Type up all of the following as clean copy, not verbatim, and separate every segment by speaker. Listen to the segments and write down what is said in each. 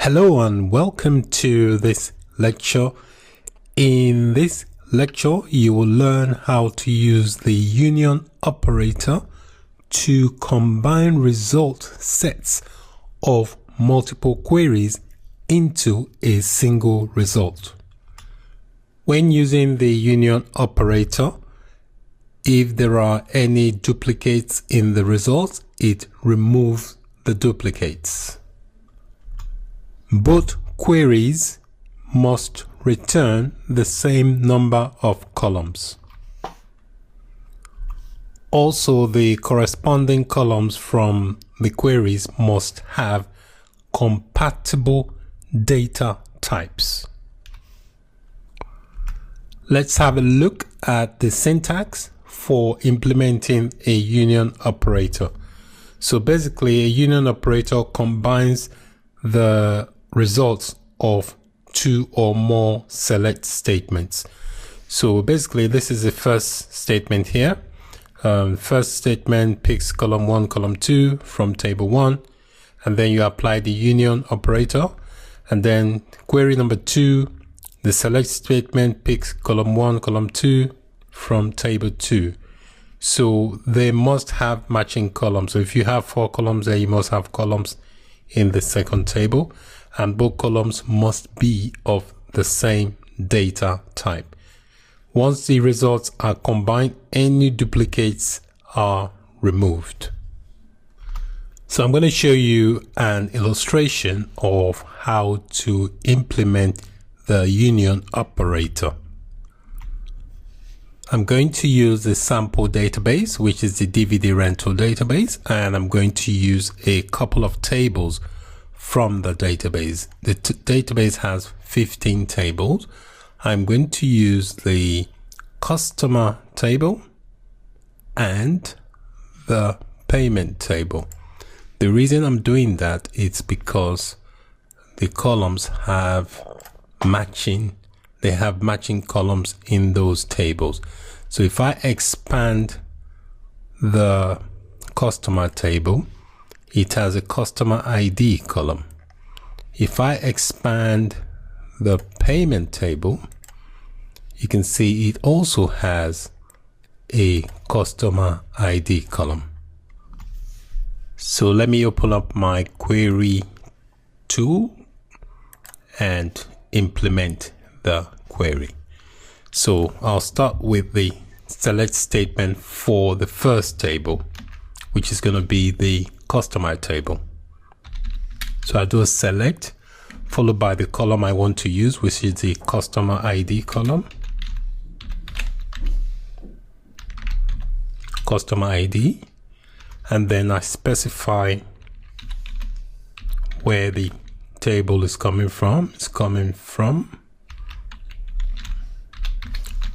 Speaker 1: Hello and welcome to this lecture. In this lecture, you will learn how to use the union operator to combine result sets of multiple queries into a single result. When using the union operator, if there are any duplicates in the results, it removes the duplicates. Both queries must return the same number of columns. Also, the corresponding columns from the queries must have compatible data types. Let's have a look at the syntax for implementing a union operator. So basically, a union operator combines the results of two or more select statements. So basically, this is the first statement here. First statement picks column 1, column 2 from table 1, and then you apply the union operator. And then query number 2, the select statement picks column 1, column 2 from table 2. So they must have matching columns. So if you have 4 columns there, you must have columns in the second table, and both columns must be of the same data type. Once the results are combined, any duplicates are removed. So I'm going to show you an illustration of how to implement the union operator. I'm going to use the sample database, which is the DVD rental database, and I'm going to use a couple of tables from the database. The database has 15 tables. I'm going to use the customer table and the payment table. The reason I'm doing that is because the columns have matching columns in those tables. So if I expand the customer table, it has a customer ID column. If I expand the payment table, you can see it also has a customer ID column. So let me open up my query tool and implement the query. So I'll start with the select statement for the first table, which is going to be the customer table. So I do a select followed by the column I want to use, which is the customer ID column. Customer ID, and then I specify where the table is coming from. It's coming from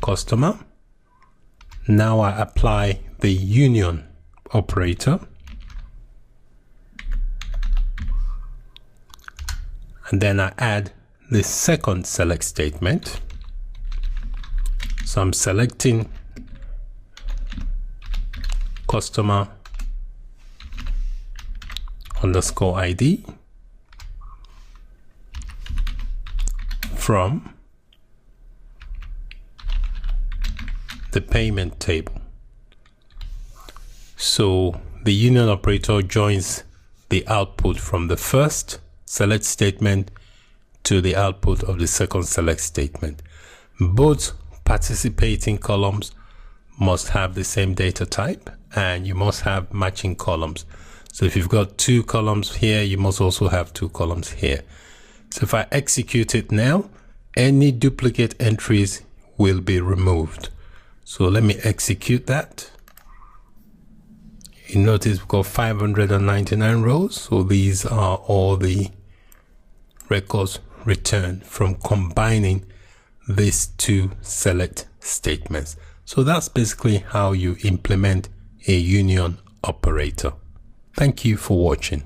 Speaker 1: customer. Now I apply the union operator, and then I add the second select statement. So I'm selecting customer underscore ID from the payment table. So the union operator joins the output from the first select statement to the output of the second select statement. Both participating columns must have the same data type, and you must have matching columns. So if you've got 2 columns here, you must also have 2 columns here. So if I execute it now, any duplicate entries will be removed. So let me execute that. You notice we've got 599 rows. So these are all the records returned from combining these 2 select statements. So that's basically how you implement a union operator. Thank you for watching.